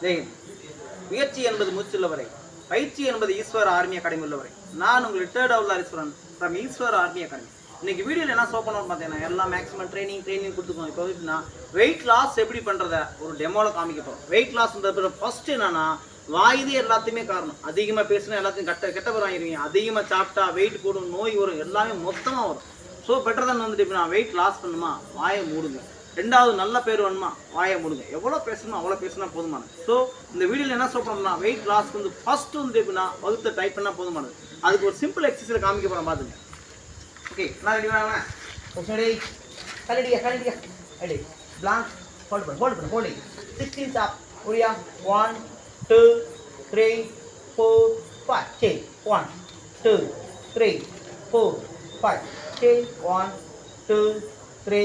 முயற்சி என்பது மூச்சுள்ளவரை, பயிற்சி என்பது ஈஸ்வர் ஆர்மி அகாடமி உள்ளவரை. நான் உங்கள் ரிட்டையர்ட் அவுட்லார் Eswaran from Eswar army academy. இன்னைக்கு வீடியோவில் என்ன ஷோ பண்ணணும்னு பார்த்தீங்கன்னா எல்லாம் மேக்ஸிமம் ட்ரைனிங் கொடுத்துக்கோங்க. இப்போ எப்படின்னா வெயிட் லாஸ் எப்படி பண்ணுறத ஒரு டெமோவில் காமிக்க போகிறோம். வெயிட் லாஸ்ன்றது ஃபர்ஸ்ட் என்னன்னா வாயுதே எல்லாத்தையுமே காரணம். அதிகமாக பேசினா எல்லாத்தையும் கெட்ட பேர் வாங்கிடுவீங்க. அதிகமாக சாப்பிட்டா வெயிட் போடும், நோய் வரும், எல்லாமே மொத்தமாக வரும். ஸோ பெட்டர் தான் வந்துட்டு இப்போ நான் வெயிட் லாஸ் பண்ணுமா வாயை மூடுங்க. ரெண்டாவது நல்ல பேர் வேணுமா வாயை மூடுங்க. எவ்வளோ பேசணுமோ அவ்வளோ பேசினா போதுமானது. ஸோ இந்த வீடியோவில் என்ன சொல்கிறோம்னா வெயிட் லாஸ்க்கு வந்து ஃபர்ஸ்ட் வந்து எப்படின்னா வகுத்தை டைப் பண்ணால் போதுமானது. அதுக்கு ஒரு சிம்பிள் எக்ஸசைஸில் காமிக்க போகிறோம் பார்த்துங்க. ஓகே நான் ரெடி வேணாம். ஓகே கலடியா ரெடி பிளாங்க் ஹோல்டிங் 16 up ஒரியா 1 2 3 4 5 change 1 2 3 4 5 change 1 2 3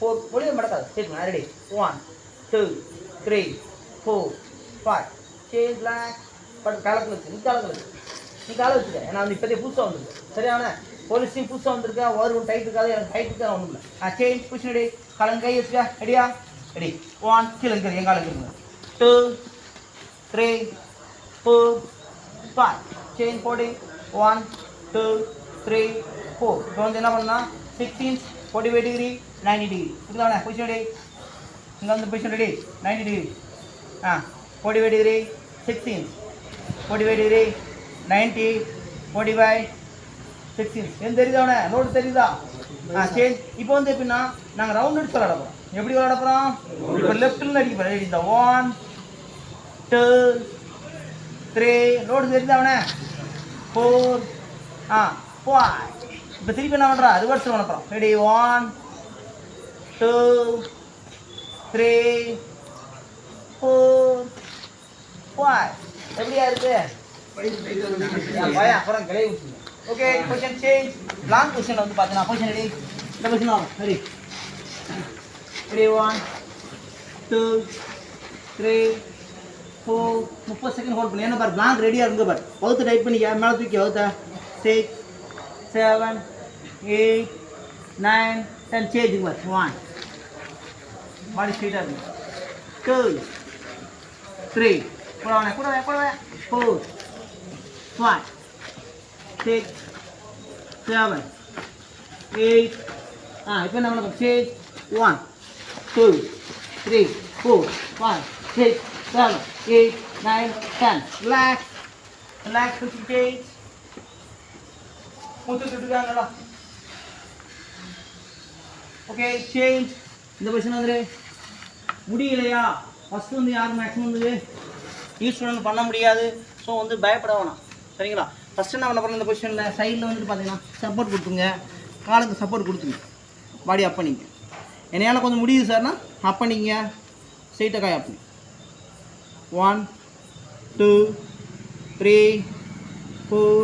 4 ஒளிய மடக்காத சரி நான் ரெடி 1 2 3 4 5 change black பட் காலத்துல வச்சு நீ கால வச்சுக்க. ஏன்னா வந்து இப்போதே புதுசாக வந்துருக்கு சரியான போலீஸையும் புதுசாக வந்திருக்கா வரும் டைட் இருக்காது எனக்கு டைட் இருக்கா ஒன்றும் இல்லை. சேஞ்ச் புஷ் ரெடி காலம் கை வச்சுக்கா ரெடியா ரெடி 1 கீழே இருக்கிறது என் காலம் இருக்குங்க 2 3 4 5 சேஞ்ச் போடி 1 2 3 4. இப்போ வந்து என்ன பண்ணலாம் 16 45 டிகிரி 90 டிகிரி இருக்குதாண்ணே பொசிஷன் ரெடி. இங்கே வந்து position ready 90 degree 45 degree 16 45 degree 90 45 16 என் தெரியுதாண்ணே லோடு தெரியுதா. சேஞ்ச் இப்போ வந்து எப்படின்னா நாங்கள் ரவுண்ட் அடிச்சு விளாட போகிறோம். எப்படி விளாட போகிறோம் இப்போ லெஃப்ட்டில் அடிக்க போகிறோம். இந்த 1 2 3 லோடு தெரியுதாண்ணே 4 5 இப்போ திருப்பி என்ன பண்ணுறோம் ரிவர்ஸ் பண்ண போகிறோம். ரெடி 1 2 3 4 5 எப்படியா இருக்கு அப்புறம் கிளைய விட்டுருங்க. ஓகே பொசிஷன் சேஞ்ச் லாங் பொசிஷனில் வந்து பார்த்தீங்கன்னா பொசிஷன் ரெடி இந்த பொசிஷன் ஆகும் ரெடி ரெடி 1 2 3 4 30 செகண்ட் ஹோல்ட் பண்ணி என்ன பாரு பிளாங்க் ரெடியாக இருங்க பாரு. வகுத்து டைப் பண்ணிக்க மேலே தூக்கி வகுத்த 6 7 8 9 10 சேஞ்சுங்க பாரு 1 பாடி ஸ்ட்ரெயிட்டாக இருக்குங்க 2 3 கூட 4 5 6 7 8 இப்போ என்ன பண்ண சேஞ்ச் 1 2 3 4 5 6 7 8 9 10 ரிலாக்ஸ் சேஞ்ச் மூச்சு சுட்டுக்காங்களா. ஓகே சேஞ்ச் இந்த பொசிஷன் வந்துரு முடியலையா ஃபஸ்ட்டு வந்து யார் மேக்ஸிமம் வந்து யூஸ் பண்ண முடியாது. ஸோ வந்து பயப்பட வேணாம் சரிங்களா. ஃபஸ்ட்டு என்ன பண்ண போகிறோம் இந்த பொசிஷனில் சைடில் வந்துட்டு பார்த்தீங்கன்னா சப்போர்ட் கொடுத்துங்க. காலுக்கு சப்போர்ட் கொடுத்துங்க. பாடி அப் பண்ணிங்க. என்னையால் கொஞ்சம் முடியுது சார்னா அப் பண்ணிங்க. ஸ்ட்ரெயிட்டாக காய் அப் பண்ணி 1 2 3 4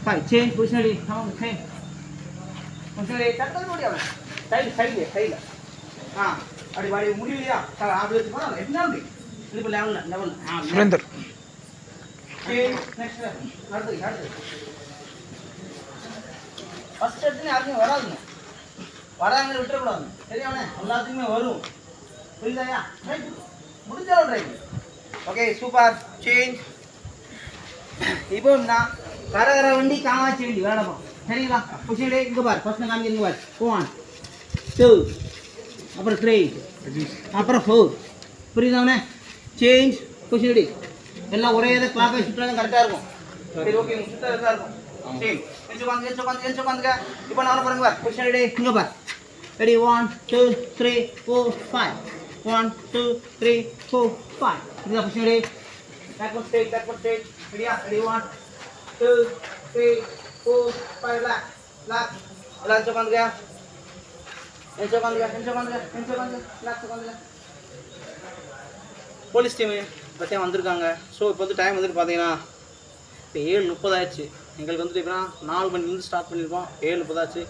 5 change position ready change position ready டக்குனு முடியாது சைடில் அப்படி பாடி முடியலையா அப்படி வச்சு போனால் எப்படின்னா இப்போ லெவல் சுரேந்தர் நெக்ஸ்ட் அடுத்து ஃபஸ்ட் எடுத்துன்னு யாருக்குமே வராதுங்க. வராங்க விட்டுறக்கூடாது சரியாண்ணே எல்லாத்துக்குமே வரும் புரியுதாயா முடிஞ்சாலும் ட்ரை. Okay super change. இப்போ நான் கர வண்டி காமாட்சி வண்டி வேணாம் சரிங்களா. பொசிஷன் இங்கே பார் ஃபஸ்ட்டு காமிக்கிறீங்க பார் 1 2 அப்புறம் 3 அப்புறம் 4 புரியுதாண்ணே சேஞ்ச் பொசிஷன் ரெடி. எல்லாம் ஒரே இதை கிளாக்கை சுற்றுறது கரெக்டாக இருக்கும். சரி ஓகே சுற்ற இதாக இருக்கும். சரி எழுச்சு உட்காந்துக்க. இப்போ நான் பாருங்க பார் பொசிஷன் ரெடி இங்கே பார் ரெடி 1 2 3 4 5 1 2 3 4 5 இதுதான் பொசிஷன் ரெடி. பேக்வர்ட் ஸ்ட்ரெயிட் ரெடியா ரெடி 1 2 3 4 5 லாக் எல்லாம் உட்காந்துக்க. போலீஸ் டீம் பற்றியும் வந்திருக்காங்க. ஸோ இப்போ வந்து டைம் வந்துட்டு பார்த்தீங்கன்னா இப்போ 7:30 ஆயிடுச்சு. எங்களுக்கு வந்துட்டு எப்படின்னா 4 மணிலேருந்து ஸ்டார்ட் பண்ணியிருப்போம் 7:30 ஆச்சு.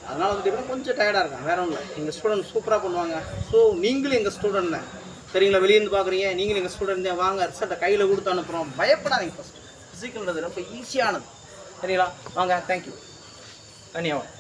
அதனால் வந்துட்டு எப்படின்னா கொஞ்சம் டயர்டாக இருக்கேன் வேறு ஒன்றும் இல்லை. எங்கள் ஸ்டூடெண்ட் சூப்பராக பண்ணுவாங்க. ஸோ நீங்களும் எங்கள் ஸ்டூடெண்ட் தான் சரிங்களா. வெளியேருந்து பார்க்குறீங்க நீங்களும் எங்கள் ஸ்டூடெண்ட் தான். வாங்க ரிசல்ட்டை கையில் கொடுத்து அனுப்புகிறோம். பயப்படாதீங்க. ஃபஸ்ட்டு ஃபிசிக்கல்ன்றது ரொம்ப ஈஸியானது சரிங்களா. வாங்க தேங்க்யூ தன்யவாத்.